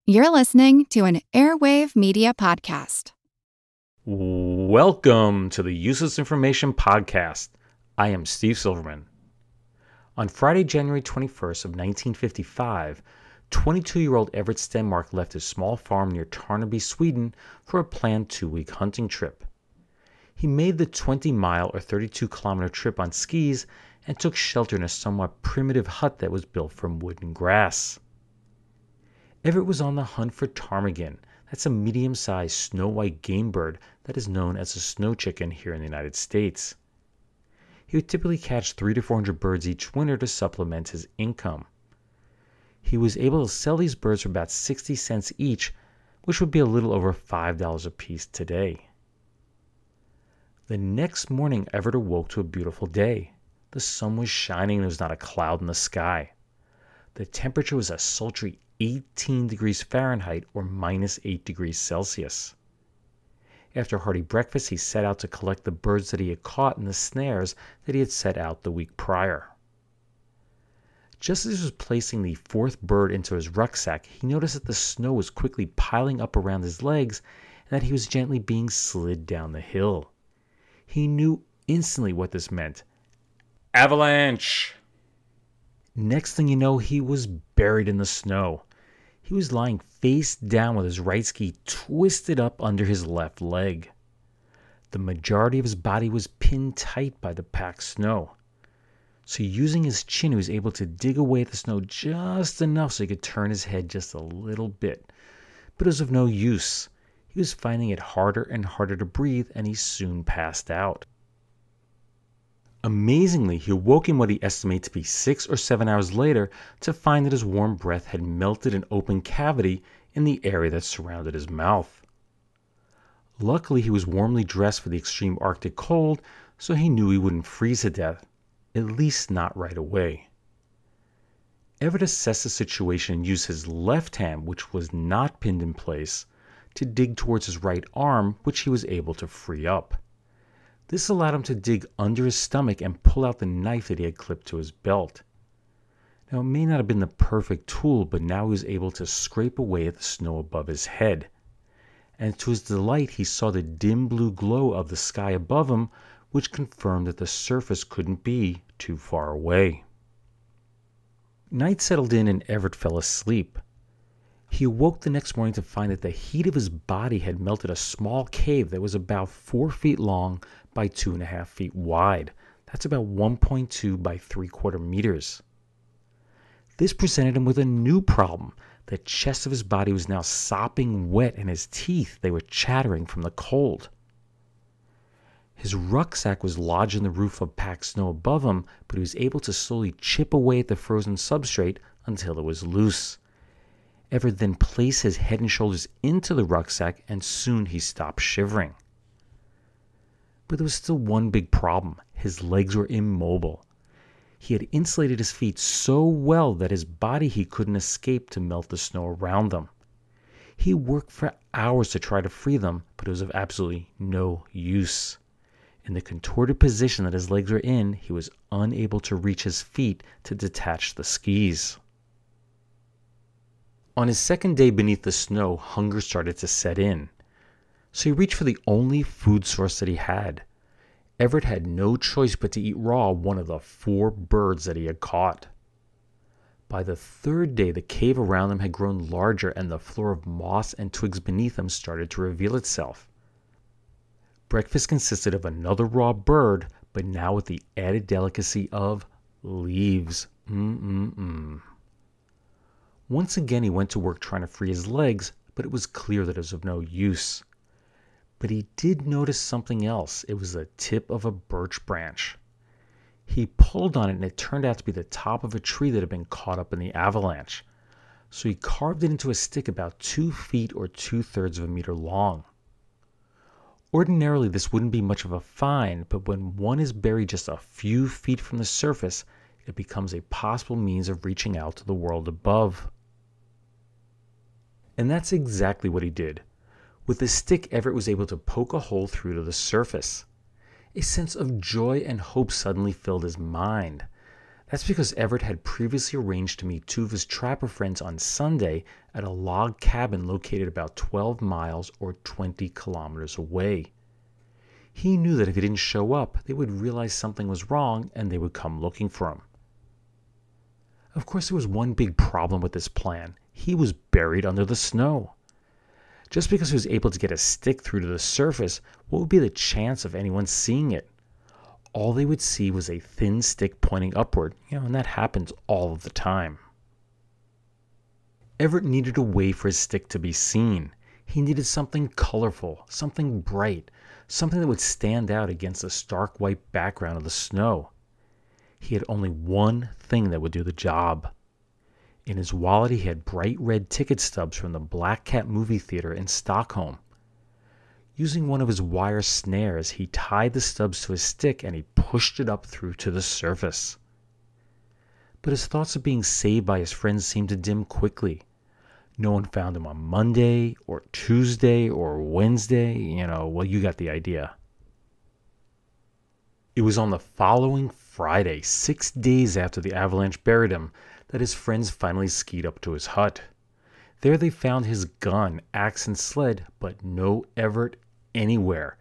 You're listening to an Airwave Media Podcast. Welcome to the Useless Information Podcast. I am Steve Silverman. On Friday, January 21st of 1955, 22-year-old Everett Stenmark left his small farm near Tarnaby, Sweden for a planned 2-week hunting trip. He made the 20-mile or 32-kilometer trip on skis and took shelter in a somewhat primitive hut that was built from wood and grass. Everett was on the hunt for ptarmigan. That's a medium-sized snow-white game bird that is known as a snow chicken here in the United States. He would typically catch 300 to 400 birds each winter to supplement his income. He was able to sell these birds for about 60 cents each, which would be a little over $5 a piece today. The next morning, Everett awoke to a beautiful day. The sun was shining and there was not a cloud in the sky. The temperature was a sultry 18 degrees Fahrenheit or minus 8 degrees Celsius. After a hearty breakfast, he set out to collect the birds that he had caught in the snares that he had set out the week prior. Just as he was placing the fourth bird into his rucksack, he noticed that the snow was quickly piling up around his legs and that he was gently being slid down the hill. He knew instantly what this meant. Avalanche! Next thing you know, he was buried in the snow. He was lying face down with his right ski twisted up under his left leg. The majority of his body was pinned tight by the packed snow. So using his chin, he was able to dig away at the snow just enough so he could turn his head just a little bit. But it was of no use. He was finding it harder and harder to breathe, and he soon passed out. Amazingly, he awoke in what he estimated to be 6 or 7 hours later to find that his warm breath had melted an open cavity in the area that surrounded his mouth. Luckily, he was warmly dressed for the extreme Arctic cold, so he knew he wouldn't freeze to death, at least not right away. Everett assessed the situation and used his left hand, which was not pinned in place, to dig towards his right arm, which he was able to free up. This allowed him to dig under his stomach and pull out the knife that he had clipped to his belt. Now, it may not have been the perfect tool, but now he was able to scrape away at the snow above his head. And to his delight, he saw the dim blue glow of the sky above him, which confirmed that the surface couldn't be too far away. Night settled in and Everett fell asleep. He awoke the next morning to find that the heat of his body had melted a small cave that was about 4 feet long by 2.5 feet wide. That's about 1.2 by 3/4 meters. This presented him with a new problem. The chest of his body was now sopping wet and his teeth, they were chattering from the cold. His rucksack was lodged in the roof of packed snow above him, but he was able to slowly chip away at the frozen substrate until it was loose. Everett then placed his head and shoulders into the rucksack, and soon he stopped shivering. But there was still one big problem. His legs were immobile. He had insulated his feet so well that his body heat couldn't escape to melt the snow around them. He worked for hours to try to free them, but it was of absolutely no use. In the contorted position that his legs were in, he was unable to reach his feet to detach the skis. On his second day beneath the snow, hunger started to set in. So he reached for the only food source that he had. Everett had no choice but to eat raw one of the 4 birds that he had caught. By the third day, the cave around them had grown larger and the floor of moss and twigs beneath them started to reveal itself. Breakfast consisted of another raw bird, but now with the added delicacy of leaves. Once again, he went to work trying to free his legs, but it was clear that it was of no use. But he did notice something else. It was the tip of a birch branch. He pulled on it, and it turned out to be the top of a tree that had been caught up in the avalanche. So he carved it into a stick about 2 feet or 2/3 of a meter long. Ordinarily, this wouldn't be much of a find, but when one is buried just a few feet from the surface, it becomes a possible means of reaching out to the world above. And that's exactly what he did. With the stick, Everett was able to poke a hole through to the surface. A sense of joy and hope suddenly filled his mind. That's because Everett had previously arranged to meet two of his trapper friends on Sunday at a log cabin located about 12 miles or 20 kilometers away. He knew that if he didn't show up, they would realize something was wrong and they would come looking for him. Of course, there was one big problem with this plan. He was buried under the snow. Just because he was able to get a stick through to the surface, what would be the chance of anyone seeing it? All they would see was a thin stick pointing upward, and that happens all of the time. Everett needed a way for his stick to be seen. He needed something colorful, something bright, something that would stand out against the stark white background of the snow. He had only one thing that would do the job. In his wallet, he had bright red ticket stubs from the Black Cat movie theater in Stockholm. Using one of his wire snares, he tied the stubs to his stick and he pushed it up through to the surface. But his thoughts of being saved by his friends seemed to dim quickly. No one found him on Monday or Tuesday or Wednesday. You got the idea. It was on the following Friday, 6 days after the avalanche buried him, that his friends finally skied up to his hut. There they found his gun, axe, and sled, but no Everett anywhere.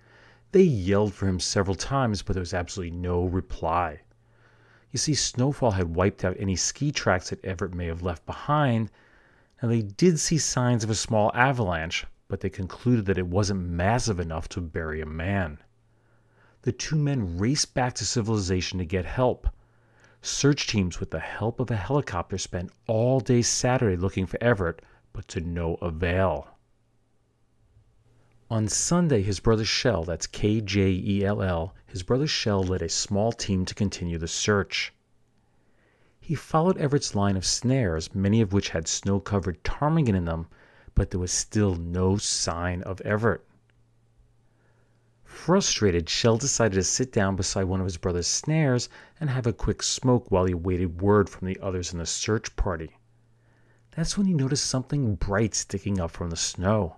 They yelled for him several times, but there was absolutely no reply. You see, snowfall had wiped out any ski tracks that Everett may have left behind. Now, they did see signs of a small avalanche, but they concluded that it wasn't massive enough to bury a man. The two men raced back to civilization to get help. Search teams, with the help of a helicopter, spent all day Saturday looking for Everett, but to no avail. On Sunday, his brother Shell, that's K-J-E-L-L, his brother Shell led a small team to continue the search. He followed Everett's line of snares, many of which had snow-covered ptarmigan in them, but there was still no sign of Everett. Frustrated, Shell decided to sit down beside one of his brother's snares and have a quick smoke while he awaited word from the others in the search party. That's when he noticed something bright sticking up from the snow.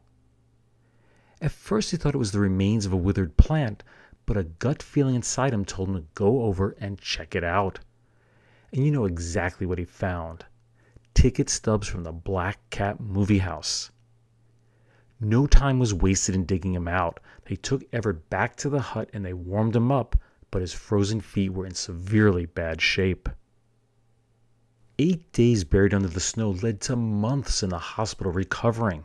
At first he thought it was the remains of a withered plant, but a gut feeling inside him told him to go over and check it out. And you know exactly what he found. Ticket stubs from the Black Cat movie house. No time was wasted in digging him out. They took Everett back to the hut and they warmed him up, but his frozen feet were in severely bad shape. 8 days buried under the snow led to months in the hospital recovering.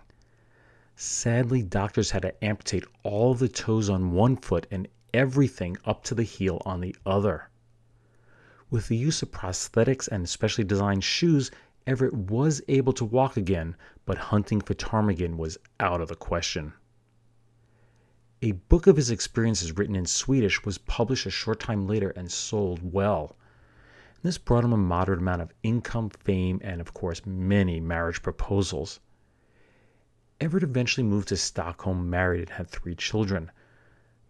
Sadly, doctors had to amputate all the toes on one foot and everything up to the heel on the other. With the use of prosthetics and specially designed shoes, Everett was able to walk again, but hunting for ptarmigan was out of the question. A book of his experiences written in Swedish was published a short time later and sold well. This brought him a moderate amount of income, fame, and of course many marriage proposals. Everett eventually moved to Stockholm, married, and had 3 children.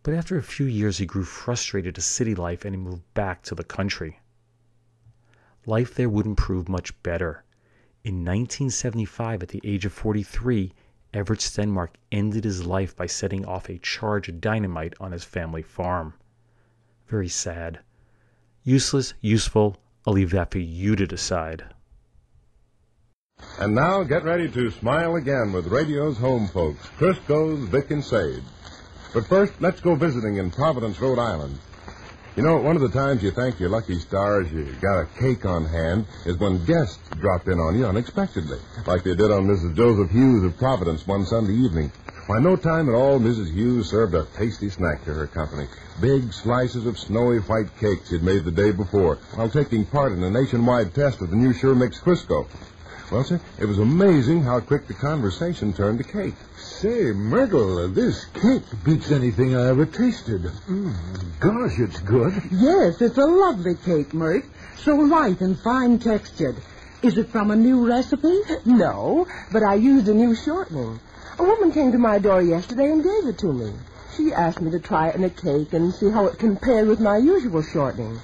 But after a few years he grew frustrated with city life and he moved back to the country. Life there wouldn't prove much better. In 1975, at the age of 43, Everett Stenmark ended his life by setting off a charge of dynamite on his family farm. Very sad. Useless, useful, I'll leave that for you to decide. And now get ready to smile again with radio's home folks, Crisco's Vic and Sage. But first, let's go visiting in Providence, Rhode Island. You know, one of the times you thank your lucky stars you got a cake on hand is when guests drop in on you unexpectedly, like they did on Mrs. Joseph Hughes of Providence one Sunday evening. Why, no time at all, Mrs. Hughes served a tasty snack to her company. Big slices of snowy white cake she'd made the day before while taking part in a nationwide test of the new Sure Mix Crisco. Well, sir, it was amazing how quick the conversation turned to cake. Say, Myrtle, this cake beats anything I ever tasted. Gosh, it's good. Yes, it's a lovely cake, Mert. So light and fine textured. Is it from a new recipe? No, but I used a new shortening. A woman came to my door yesterday and gave it to me. She asked me to try it in a cake and see how it compared with my usual shortening.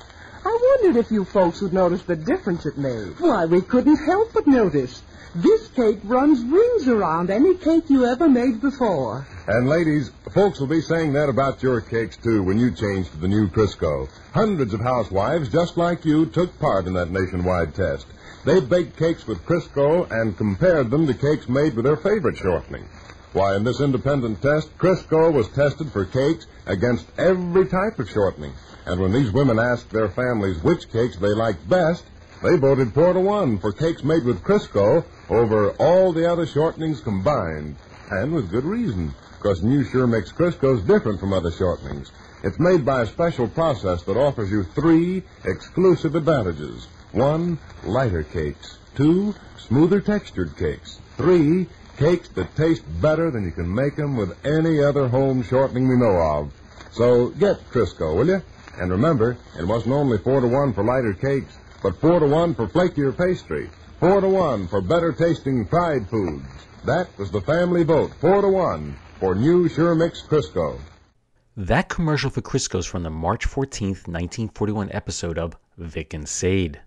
I wondered if you folks would notice the difference it made. Why, we couldn't help but notice. This cake runs rings around any cake you ever made before. And ladies, folks will be saying that about your cakes, too, when you change to the new Crisco. Hundreds of housewives, just like you, took part in that nationwide test. They baked cakes with Crisco and compared them to cakes made with their favorite shortening. Why, in this independent test, Crisco was tested for cakes against every type of shortening. And when these women asked their families which cakes they liked best, they voted 4-1 for cakes made with Crisco over all the other shortenings combined. And with good reason, because New Sure Mix Crisco is different from other shortenings. It's made by a special process that offers you 3 exclusive advantages. 1, lighter cakes. 2, smoother textured cakes. 3, cakes that taste better than you can make them with any other home shortening we know of. So get Crisco, will you? And remember, it wasn't only 4-1 for lighter cakes, but 4-1 for flakier pastry. 4-1 for better tasting fried foods. That was the family vote, 4-1 for New Sure Mix Crisco. That commercial for Crisco is from the March 14th, 1941 episode of Vic and Sade.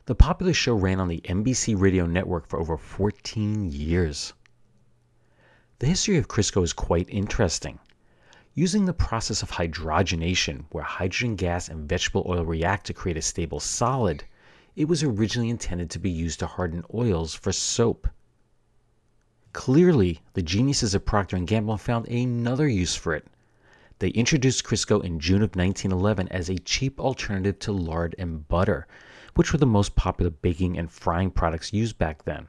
The popular show ran on the NBC radio network for over 14 years. The history of Crisco is quite interesting. Using the process of hydrogenation, where hydrogen gas and vegetable oil react to create a stable solid, it was originally intended to be used to harden oils for soap. Clearly, the geniuses of Procter & Gamble found another use for it. They introduced Crisco in June of 1911 as a cheap alternative to lard and butter, which were the most popular baking and frying products used back then.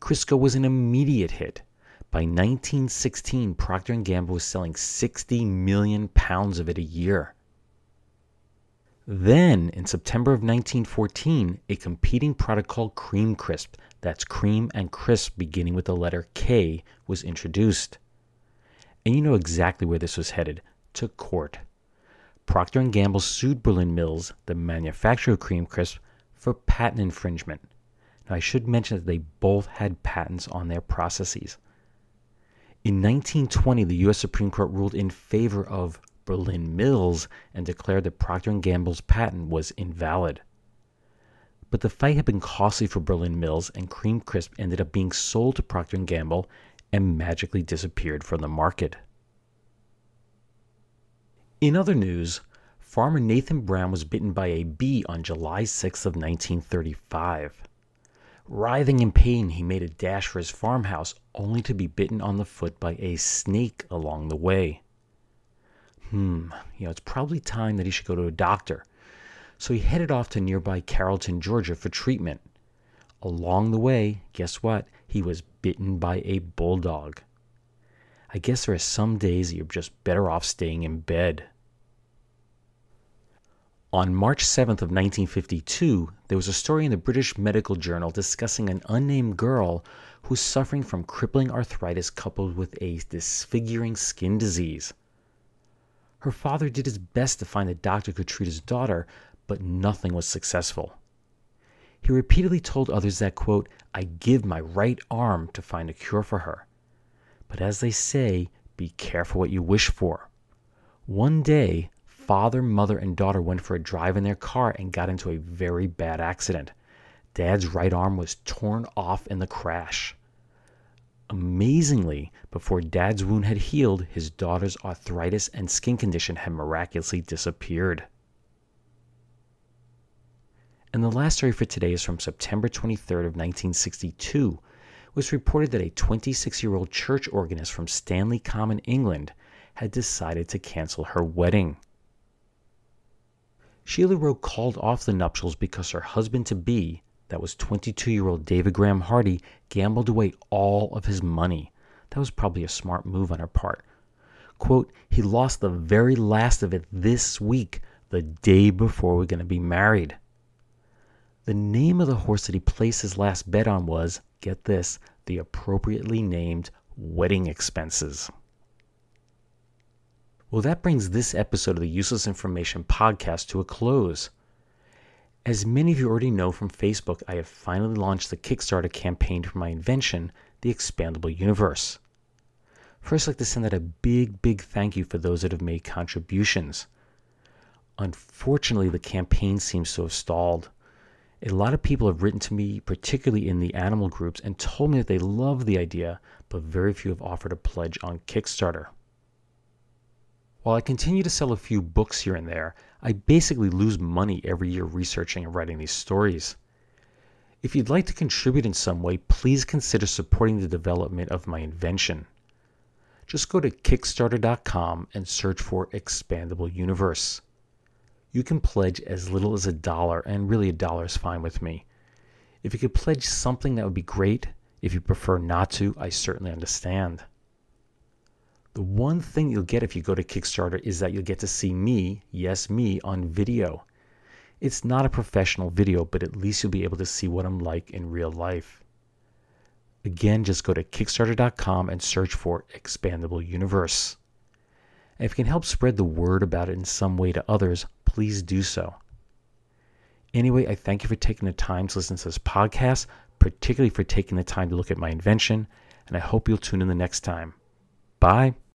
Crisco was an immediate hit. By 1916, Procter & Gamble was selling 60 million pounds of it a year. Then, in September of 1914, a competing product called Cream Crisp, that's cream and crisp beginning with the letter K, was introduced. And you know exactly where this was headed, to court. Procter & Gamble sued Berlin Mills, the manufacturer of Cream Crisp, for patent infringement. Now, I should mention that they both had patents on their processes. In 1920, the U.S. Supreme Court ruled in favor of Berlin Mills and declared that Procter & Gamble's patent was invalid. But the fight had been costly for Berlin Mills, and Cream Crisp ended up being sold to Procter & Gamble and magically disappeared from the market. In other news, farmer Nathan Brown was bitten by a bee on July 6th of 1935. Writhing in pain, he made a dash for his farmhouse, only to be bitten on the foot by a snake along the way. It's probably time that he should go to a doctor. So he headed off to nearby Carrollton, Georgia for treatment. Along the way, guess what? He was bitten by a bulldog. I guess there are some days that you're just better off staying in bed. On March 7th of 1952, there was a story in the British Medical Journal discussing an unnamed girl who's suffering from crippling arthritis coupled with a disfiguring skin disease. Her father did his best to find a doctor who could treat his daughter, but nothing was successful. He repeatedly told others that, quote, "I'd give my right arm to find a cure for her." But as they say, be careful what you wish for. One day, father, mother, and daughter went for a drive in their car and got into a very bad accident. Dad's right arm was torn off in the crash. Amazingly, before Dad's wound had healed, his daughter's arthritis and skin condition had miraculously disappeared. And the last story for today is from September 23rd of 1962. It was reported that a 26-year-old church organist from Stanley Common, England, had decided to cancel her wedding. Sheila Rowe called off the nuptials because her husband-to-be, that was 22-year-old David Graham Hardy, gambled away all of his money. That was probably a smart move on her part. Quote, "He lost the very last of it this week, the day before we're going to be married." The name of the horse that he placed his last bet on was, get this, the appropriately named wedding expenses. Well, that brings this episode of the Useless Information Podcast to a close. As many of you already know from Facebook, I have finally launched the Kickstarter campaign for my invention, the Expandable Universe. First, I'd like to send out a big thank you for those that have made contributions. Unfortunately, the campaign seems to have stalled. A lot of people have written to me, particularly in the animal groups, and told me that they love the idea, but very few have offered a pledge on Kickstarter. While I continue to sell a few books here and there, I basically lose money every year researching and writing these stories. If you'd like to contribute in some way, please consider supporting the development of my invention. Just go to Kickstarter.com and search for Expandable Universe. You can pledge as little as $1, and really $1 is fine with me. If you could pledge something, that would be great. If you prefer not to, I certainly understand. The one thing you'll get if you go to Kickstarter is that you'll get to see me, yes me, on video. It's not a professional video, but at least you'll be able to see what I'm like in real life. Again, just go to Kickstarter.com and search for Expandable Universe. And if you can help spread the word about it in some way to others, please do so. Anyway, I thank you for taking the time to listen to this podcast, particularly for taking the time to look at my invention, and I hope you'll tune in the next time. Bye.